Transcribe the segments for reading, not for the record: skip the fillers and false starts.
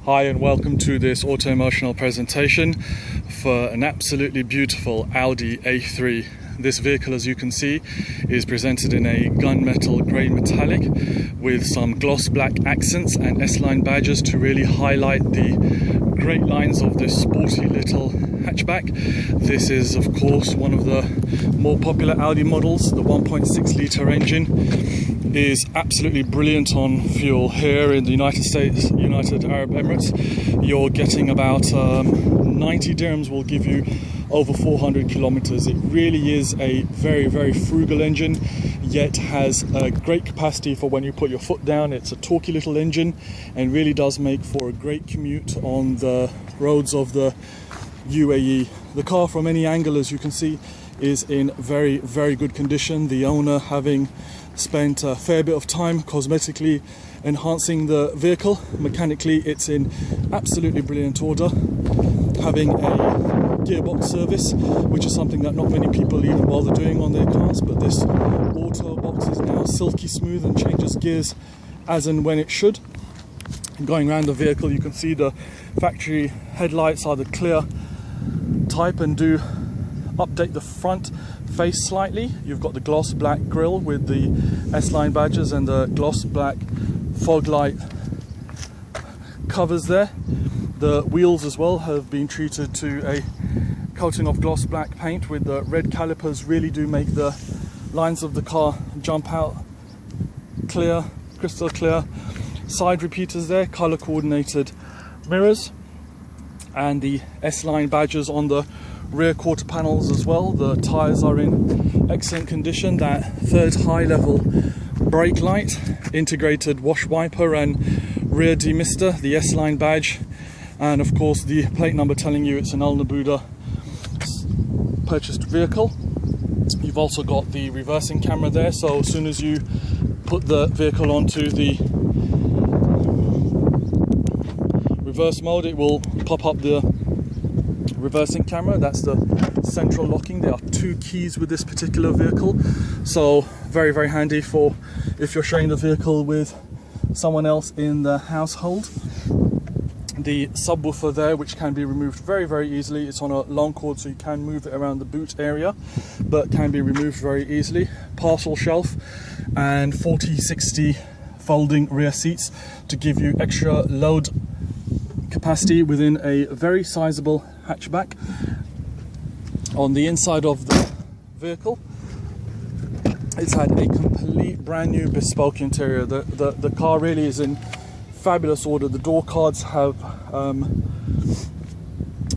Hi and welcome to this auto-emotional presentation for an absolutely beautiful Audi A3. This vehicle, as you can see, is presented in a gunmetal grey metallic with some gloss black accents and S-line badges to really highlight the great lines of this sporty little hatchback. This is of course one of the more popular Audi models. The 1.6 litre engine is absolutely brilliant on fuel. Here in the United States, United Arab Emirates, you're getting about 90 dirhams will give you over 400 kilometers. It really is a very frugal engine, yet has a great capacity for when you put your foot down. It's a torquey little engine and really does make for a great commute on the roads of the UAE. The car, from any angle, as you can see, is in very good condition. The owner having spent a fair bit of time cosmetically enhancing the vehicle. Mechanically, it's in absolutely brilliant order, having a gearbox service, which is something that not many people even bother doing on their cars, but this auto box is now silky smooth and changes gears as and when it should. Going around the vehicle, you can see the factory headlights are the clear type and do update the front face slightly. You've got the gloss black grille with the S-line badges and the gloss black fog light covers there. The wheels as well have been treated to a coating of gloss black paint with the red calipers. Really do make the lines of the car jump out clear, crystal clear. Side repeaters there, color coordinated mirrors, and the S-line badges on the rear quarter panels as well. The tyres are in excellent condition. That third high level brake light, integrated wash wiper and rear demister, the S-line badge, and of course the plate number telling you it's an Al Nabuda purchased vehicle. You've also got the reversing camera there, so as soon as you put the vehicle onto the reverse mode, it will pop up the reversing camera. That's the central locking. There are two keys with this particular vehicle, so very handy for if you're sharing the vehicle with someone else in the household. The subwoofer there, which can be removed very easily. It's on a long cord, so you can move it around the boot area, but can be removed very easily. Parcel shelf and 40-60 folding rear seats to give you extra load capacity within a very sizable hatchback. On the inside of the vehicle, it's had a complete brand new bespoke interior. The car really is in fabulous order. The door cards have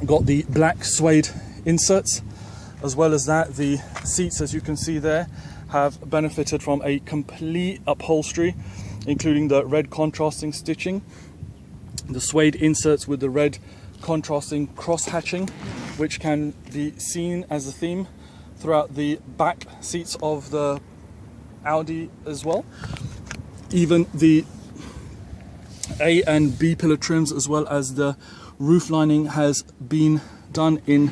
got the black suede inserts. As well as that, the seats, as you can see there, have benefited from a complete upholstery, including the red contrasting stitching, the suede inserts with the red contrasting cross hatching, which can be seen as a theme throughout the back seats of the Audi as well. Even the A and B pillar trims, as well as the roof lining, has been done in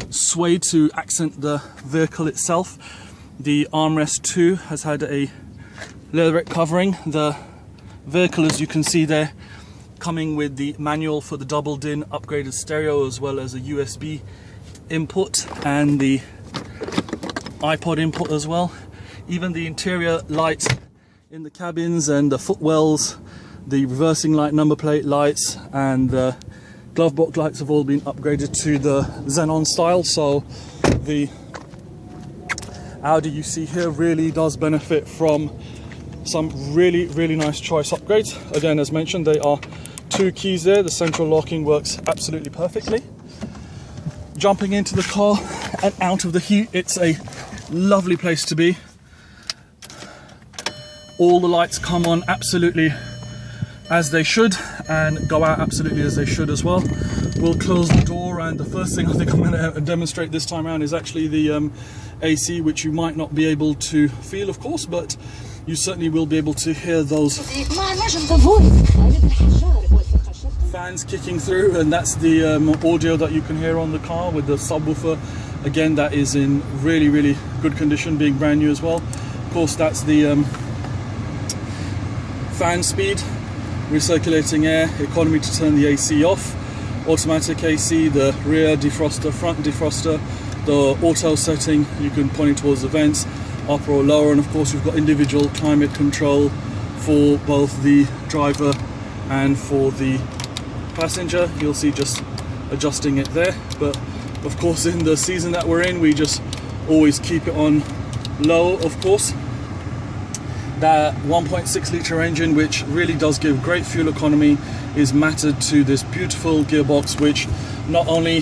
suede to accent the vehicle itself. The armrest too has had a leatherette covering. The vehicle, as you can see there, coming with the manual for the double din upgraded stereo, as well as a USB input and the iPod input as well. Even the interior lights in the cabins and the footwells, the reversing light, number plate lights, and the glove box lights have all been upgraded to the xenon style. So the Audi you see here really does benefit from some really nice choice upgrades. Again, as mentioned, they are two keys there. The central locking works absolutely perfectly. Jumping into the car and out of the heat, it's a lovely place to be. All the lights come on absolutely as they should and go out absolutely as they should as well. We'll close the door, and the first thing I think I'm going to demonstrate this time around is actually the AC, which you might not be able to feel, of course, but you certainly will be able to hear those fans kicking through, and that's the audio that you can hear on the car with the subwoofer. Again, that is in really good condition, being brand new as well. Of course, that's the fan speed recirculating air, economy to turn the AC off, automatic AC, the rear defroster, front defroster, the auto setting, you can point it towards the vents, upper or lower, and of course you've got individual climate control for both the driver and for the passenger. You'll see just adjusting it there, but of course in the season that we're in, we just always keep it on low, of course. That 1.6 litre engine, which really does give great fuel economy, is matted to this beautiful gearbox, which not only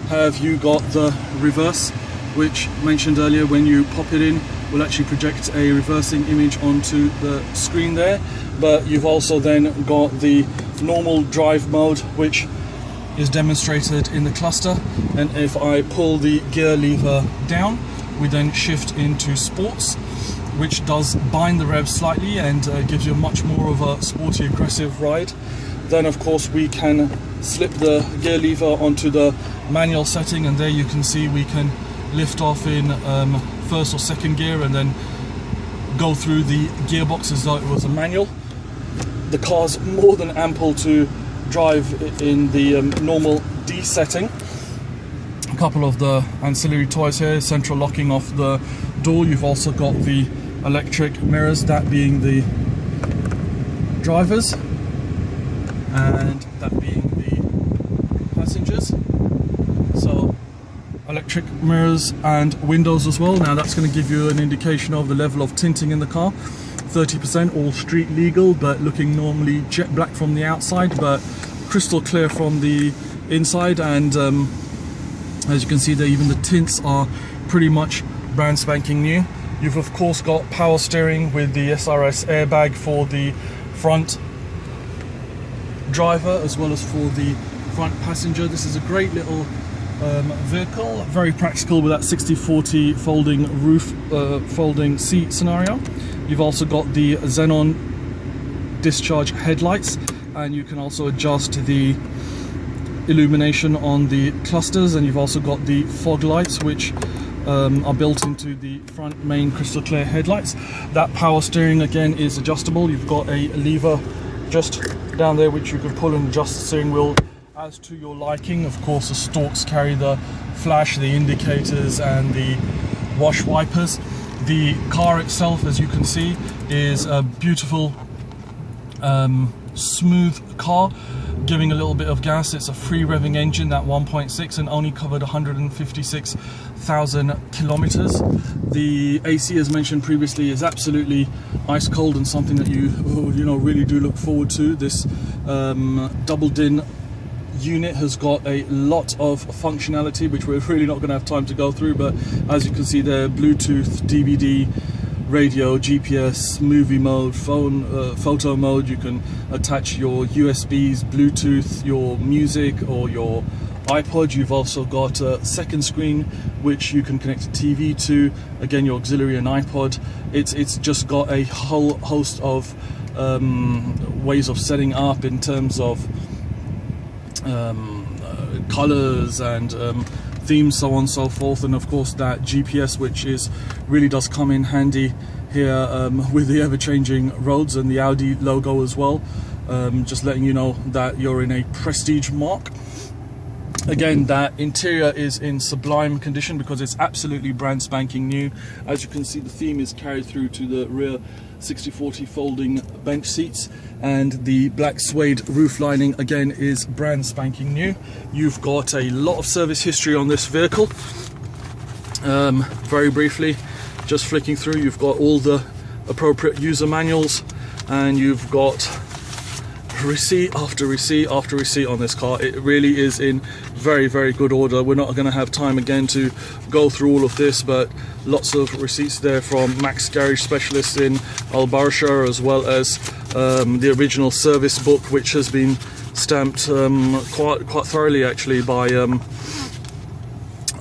have you got the reverse, which mentioned earlier, when you pop it in will actually project a reversing image onto the screen there, but you've also then got the normal drive mode, which is demonstrated in the cluster, and if I pull the gear lever down, we then shift into sports, which does bind the revs slightly and gives you much more of a sporty, aggressive ride. Then of course we can slip the gear lever onto the manual setting, and there you can see we can lift off in first or second gear and then go through the gearbox as though it was a manual. The car's more than ample to drive in the normal D setting. A couple of the ancillary toys here, central locking off the door. You've also got the electric mirrors, that being the drivers and that being the passengers. So electric mirrors and windows as well. Now that's going to give you an indication of the level of tinting in the car. 30%, all street legal, but looking normally jet black from the outside, but crystal clear from the inside. And as you can see there, even the tints are pretty much brand spanking new. You've of course got power steering with the SRS airbag for the front driver as well as for the front passenger. This is a great little vehicle, very practical with that 60/40 folding roof, folding seat scenario. You've also got the xenon discharge headlights, and you can also adjust the illumination on the clusters, and you've also got the fog lights, which are built into the front main crystal clear headlights. That power steering again is adjustable. You've got a lever just down there which you can pull and adjust the steering wheel as to your liking. Of course the stalks carry the flash, the indicators and the wash wipers. The car itself, as you can see, is a beautiful smooth car, giving a little bit of gas. It's a free revving engine, that 1.6, and only covered 156,000 kilometers. The AC, as mentioned previously, is absolutely ice cold and something that you really do look forward to. This double din unit has got a lot of functionality which we're really not going to have time to go through, but as you can see there, Bluetooth, DVD, radio, GPS, movie mode, phone, photo mode. You can attach your USBs, Bluetooth, your music or your iPod. You've also got a second screen which you can connect a TV to, again your auxiliary and iPod. It's just got a whole host of ways of setting up in terms of colors and themes, so on and so forth, and of course that GPS, which really does come in handy here with the ever-changing roads, and the Audi logo as well, just letting you know that you're in a prestige mark. Again, that interior is in sublime condition because it's absolutely brand spanking new. As you can see, the theme is carried through to the rear 60/40 folding bench seats, and the black suede roof lining again is brand spanking new. You've got a lot of service history on this vehicle. Very briefly, just flicking through, you've got all the appropriate user manuals, and you've got receipt after receipt after receipt on this car. It really is in very, very good order. We're not going to have time again to go through all of this, but lots of receipts there from Max Garage Specialists in 𝗔𝗨𝗧𝗢𝗢𝗠𝗢𝗡, as well as the original service book, which has been stamped quite thoroughly actually by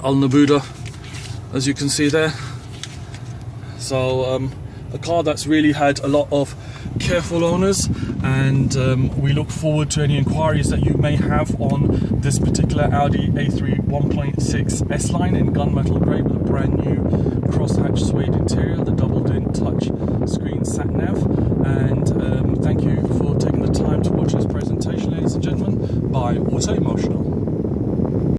Al-Nabuda, as you can see there. So a car that's really had a lot of careful owners, and we look forward to any inquiries that you may have on this particular Audi A3 1.6 S-Line in gunmetal grey with a brand new crosshatch suede interior, the double din touch screen sat nav. And thank you for taking the time to watch this presentation, ladies and gentlemen, by AUTOEMOTIONAL.